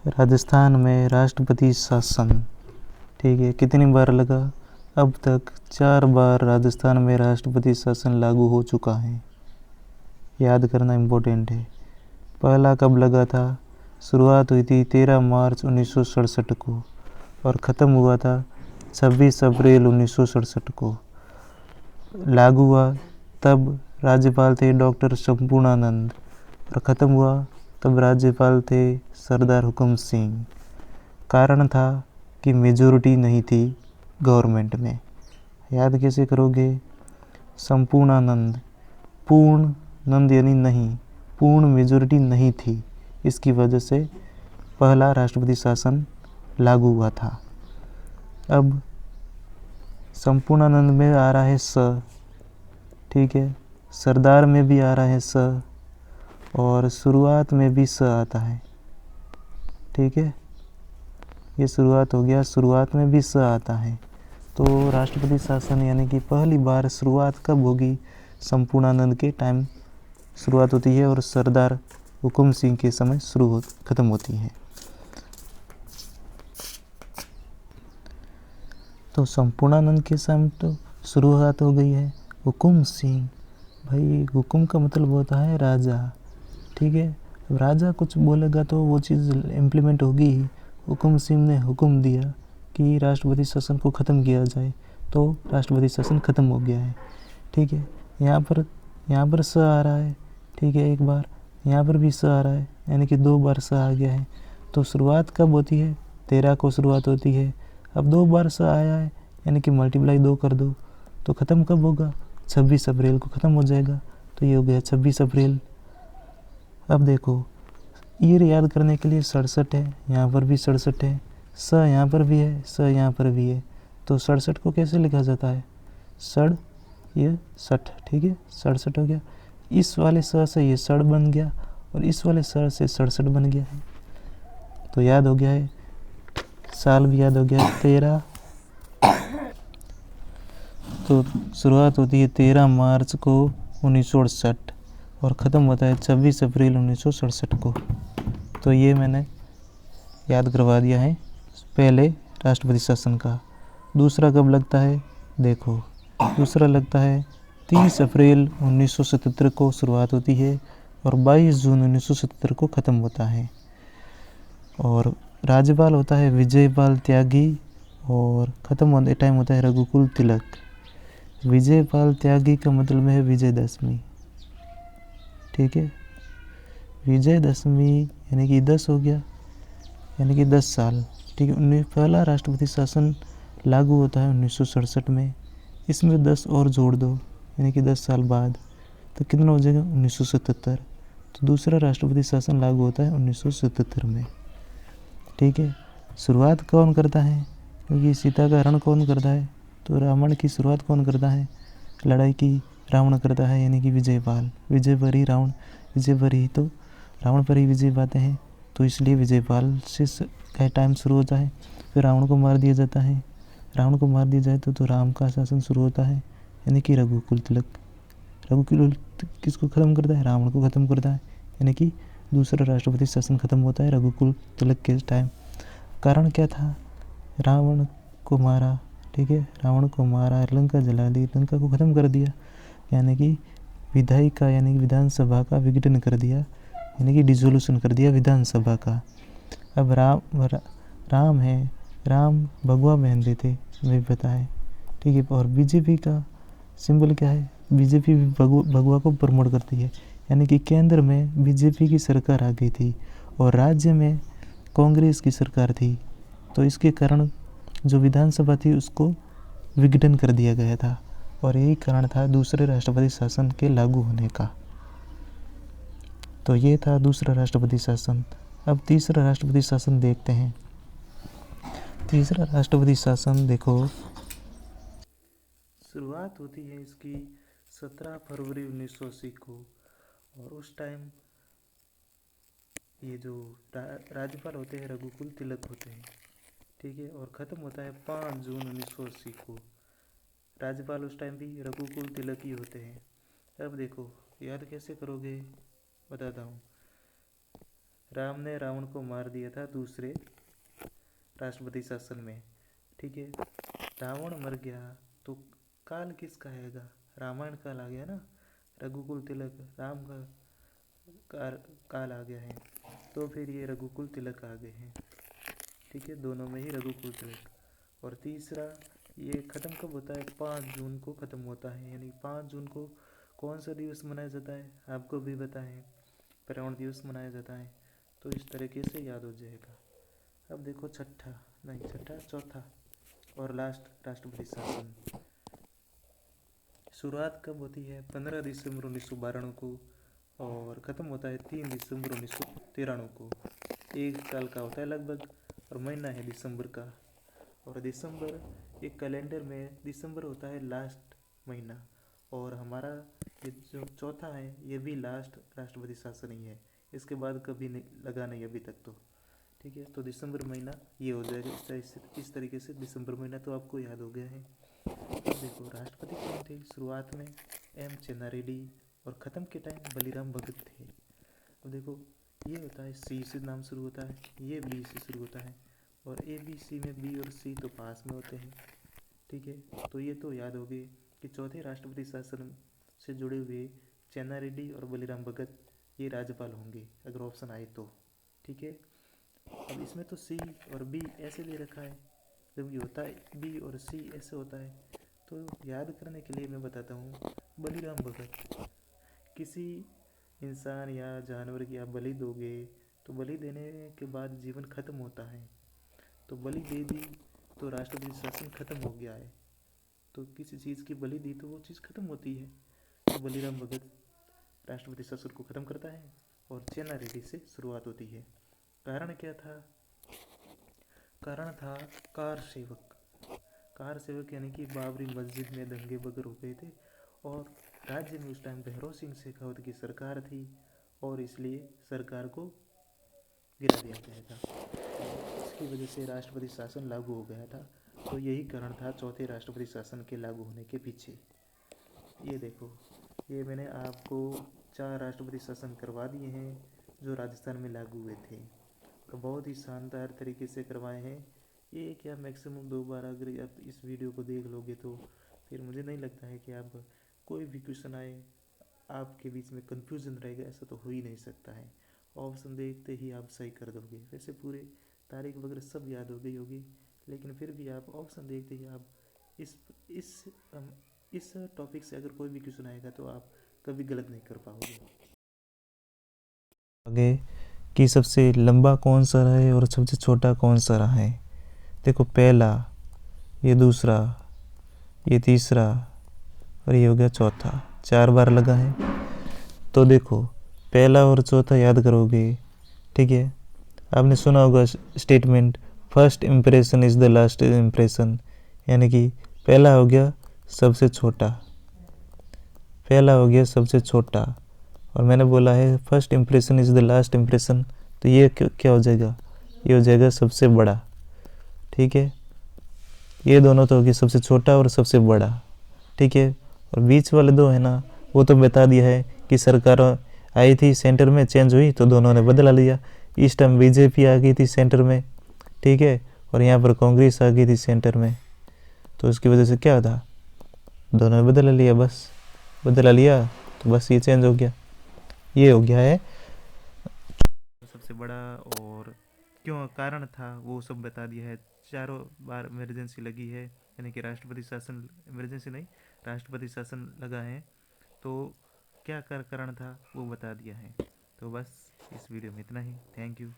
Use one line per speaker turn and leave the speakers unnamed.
राजस्थान में राष्ट्रपति शासन, ठीक है, कितनी बार लगा? अब तक 4 बार राजस्थान में राष्ट्रपति शासन लागू हो चुका है। याद करना इम्पोर्टेंट है। पहला कब लगा था? शुरुआत हुई थी 13 मार्च 1967 को और ख़त्म हुआ था 26 अप्रैल 1967 को। लागू हुआ तब राज्यपाल थे डॉक्टर संपूर्णानंद और ख़त्म हुआ तब राज्यपाल थे सरदार हुकुम सिंह। कारण था कि मेजॉरिटी नहीं थी गवर्नमेंट में। याद कैसे करोगे? संपूर्णानंद, पूर्ण नंद यानी नहीं, पूर्ण मेजॉरिटी नहीं थी, इसकी वजह से पहला राष्ट्रपति शासन लागू हुआ था। अब संपूर्णानंद में आ रहा है स, ठीक है, सरदार में भी आ रहा है स और शुरुआत में भी स आता है, ठीक है, ये शुरुआत हो गया, शुरुआत में भी स आता है। तो राष्ट्रपति शासन यानी कि पहली बार शुरुआत कब होगी? संपूर्णानंद के टाइम शुरुआत होती है और सरदार हुकुम सिंह के समय ख़त्म होती है। तो संपूर्णानंद के समय तो शुरुआत हो गई है। हुकुम सिंह, भाई हुकुम का मतलब होता है राजा, ठीक है, अब राजा कुछ बोलेगा तो वो चीज़ इम्प्लीमेंट होगी ही। हुकुम सिंह ने हुक्म दिया कि राष्ट्रपति शासन को ख़त्म किया जाए, तो राष्ट्रपति शासन ख़त्म हो गया है, ठीक है। यहाँ पर स आ रहा है, ठीक है, एक बार यहाँ पर भी स आ रहा है, यानी कि 2 बार स आ गया है। तो शुरुआत कब होती है? 13 को शुरुआत होती है। अब 2 बार स आया है, यानी कि मल्टीप्लाई 2 कर दो, तो ख़त्म कब होगा? 26 अप्रैल को ख़त्म हो जाएगा। तो ये हो गया 26 अप्रैल। अब देखो, ईयर याद करने के लिए 67 है, यहाँ पर भी 67 है, स यहाँ पर भी है, स यहाँ पर भी है। तो 67 को कैसे लिखा जाता है? ये 60, ठीक है, 67 हो गया। इस वाले स से ये 60 बन गया और इस वाले स से 67 बन गया है। तो याद हो गया है, साल भी याद हो गया है 13। तो शुरुआत होती है 13 मार्च को 1968 और ख़त्म होता है 26 अप्रैल 1967 को। तो ये मैंने याद करवा दिया है पहले राष्ट्रपति शासन का। दूसरा कब लगता है? देखो, दूसरा लगता है 30 अप्रैल 1977 को शुरुआत होती है और 22 जून 1977 को ख़त्म होता है। और राज्यपाल होता है विजयपाल त्यागी और ख़त्म होने टाइम होता है रघुकुल तिलक। विजयपाल त्यागी का मतलब है विजयदशमी, ठीक है, विजयदशमी यानी कि 10 हो गया, यानी कि 10 साल, ठीक है। पहला राष्ट्रपति शासन लागू होता है 1967 में, इसमें 10 और जोड़ दो, यानी कि 10 साल बाद, तो कितना हो जाएगा? 1977। तो दूसरा राष्ट्रपति शासन लागू होता है 1977 में, ठीक है। शुरुआत कौन करता है? क्योंकि सीता का हरण कौन करता है? तो रावण की शुरुआत कौन करता है? लड़ाई की रावण करता है, यानी कि विजयपाल। विजय पर ही रावण, विजय पर ही तो रावण पर ही विजय पाते हैं, तो इसलिए विजयपाल से टाइम शुरू होता है। फिर रावण को मार दिया जाता है, रावण को मार दिया जाए तो राम का शासन शुरू होता है, यानी कि रघुकुल तिलक। रघुकुल किसको ख़त्म करता है? रावण को ख़त्म करता है, यानी कि दूसरा राष्ट्रपति शासन ख़त्म होता है रघुकुल तिलक के टाइम। कारण क्या था? रावण को मारा, ठीक है, रावण को मारा, लंका जला दी, लंका को ख़त्म कर दिया, यानी कि विधायिका यानी कि विधानसभा का विघटन कर दिया, यानी कि डिसोल्यूशन कर दिया विधानसभा का। अब राम है, राम भगवा पहन थे, वही पता है, ठीक है। और बीजेपी का सिंबल क्या है? बीजेपी भी भगवा को प्रमोट करती है, यानी कि केंद्र में बीजेपी की सरकार आ गई थी और राज्य में कांग्रेस की सरकार थी, तो इसके कारण जो विधानसभा थी उसको विघटन कर दिया गया था और यही कारण था दूसरे राष्ट्रपति शासन के लागू होने का। तो ये था दूसरा राष्ट्रपति शासन। अब तीसरा राष्ट्रपति शासन देखते हैं। तीसरा राष्ट्रपति शासन देखो, शुरुआत होती है इसकी 17 फरवरी 1980 को और उस टाइम ये जो राज्यपाल होते हैं रघुकुल तिलक होते हैं, ठीक है, और ख़त्म होता है 5 जून 1980 को। राज्यपाल उस टाइम भी रघुकुल तिलक ही होते हैं। अब देखो याद कैसे करोगे, बताता हूँ। राम ने रावण को मार दिया था दूसरे राष्ट्रपति शासन में, ठीक है। रावण मर गया तो काल किसका आएगा? रामायण काल आ गया ना, रघुकुल तिलक राम का काल आ गया है, तो फिर ये रघुकुल तिलक आ गए हैं, ठीक है। दोनों में ही रघुकुल तिलक। और तीसरा, ये ख़त्म कब होता है? 5 जून को ख़त्म होता है। यानी 5 जून को कौन सा दिवस मनाया जाता है? आपको भी पता है, पर्यावरण दिवस मनाया जाता है। तो इस तरीके से याद हो जाएगा। अब देखो चौथा और लास्ट राष्ट्रपति शासन। शुरुआत कब होती है? 15 दिसंबर 1992 को, और ख़त्म होता है 3 दिसंबर 1993 को। 1 साल का होता है लगभग, और महीना है दिसंबर का। और दिसंबर एक कैलेंडर में दिसंबर होता है लास्ट महीना, और हमारा ये जो चौथा है ये भी लास्ट राष्ट्रपति शासन ही है। इसके बाद कभी नहीं लगा, नहीं अभी तक तो, ठीक है। तो दिसंबर महीना ये हो जाएगा। इस तरीके से दिसंबर महीना तो आपको याद हो गया है। अब देखो राष्ट्रपति कौन थे? शुरुआत में एम चेन्नारेड्डी, और ख़त्म के टाइम बलीराम भगत थे। अब देखो ये होता है सी से नाम शुरू होता है, ये बी से शुरू होता है, और ए बी सी में बी और सी तो पास में होते हैं, ठीक है। तो ये तो याद हो गए कि चौथे राष्ट्रपति शासन से जुड़े हुए चेन्नारेड्डी और बलीराम भगत ये राज्यपाल होंगे, अगर ऑप्शन आए तो, ठीक है। अब इसमें तो सी और बी ऐसे दे रखा है, जब ये होता है बी और सी ऐसे होता है, तो याद करने के लिए मैं बताता हूँ। बलीराम भगत, किसी इंसान या जानवर की आप बलि दोगे तो बलि देने के बाद जीवन खत्म होता है, तो बलि दे दी तो राष्ट्रपति शासन खत्म हो गया है। तो किसी चीज़ की बलि दी तो वो चीज़ खत्म होती है। तो बलीराम भगत राष्ट्रपति शासन को खत्म करता है, और चेन्नारेड्डी से शुरुआत होती है। कारण क्या था? कारण था कार सेवक। कार सेवक यानी कि बाबरी मस्जिद में दंगे बगर हो गए थे, और राज्य में उस टाइम भैरव सिंह शेखावत की सरकार थी, और इसलिए सरकार को गिरा दिया गया था। इसकी वजह से राष्ट्रपति शासन लागू हो गया था। तो यही कारण था चौथे राष्ट्रपति शासन के लागू होने के पीछे। ये देखो, ये मैंने आपको 4 राष्ट्रपति शासन करवा दिए हैं जो राजस्थान में लागू हुए थे, और बहुत ही शानदार तरीके से करवाए हैं। ये क्या मैक्सिमम 2 बार अगर आप इस वीडियो को देख लोगे तो फिर मुझे नहीं लगता है कि आप कोई भी क्वेश्चन आए आपके बीच में कन्फ्यूज़न रहेगा, ऐसा तो हो ही नहीं सकता है। ऑप्शन देखते ही आप सही कर दोगे। वैसे पूरे तारीख वगैरह सब याद हो गई होगी, लेकिन फिर भी आप ऑप्शन देखते ही आप इस इस टॉपिक से अगर कोई भी क्वेश्चन आएगा तो आप कभी गलत नहीं कर पाओगे। आगे कि सबसे लंबा कौन सा रहा है और सबसे छोटा कौन सा रहा है। देखो पहला, ये दूसरा, ये तीसरा, और ये हो गया चौथा। 4 बार लगा है। तो देखो पहला और चौथा याद करोगे, ठीक है। आपने सुना होगा statement, first impression is the last impression, यानी कि पहला हो गया सबसे छोटा, पहला हो गया सबसे छोटा, और मैंने बोला है first impression is the last impression, तो ये क्या हो जाएगा? ये हो जाएगा सबसे बड़ा, ठीक है। ये दोनों तो होगी सबसे छोटा और सबसे बड़ा, ठीक है। और बीच वाले दो है ना, वो तो बता दिया है कि सरकार आई थी सेंटर में, चेंज हुई तो दोनों ने बदला लिया। इस टाइम बीजेपी आ गई थी सेंटर में, ठीक है, और यहाँ पर कांग्रेस आ गई थी सेंटर में, तो उसकी वजह से क्या था? दोनों ने बदला लिया, बस बदला लिया तो बस ये चेंज हो गया। ये हो गया है सबसे बड़ा, और क्यों कारण था वो सब बता दिया है। 4 बार इमरजेंसी लगी है, यानी कि राष्ट्रपति शासन, इमरजेंसी नहीं, राष्ट्रपति शासन लगा है, तो क्या कारण था वो बता दिया है। तो बस इस वीडियो में इतना ही। Thank you.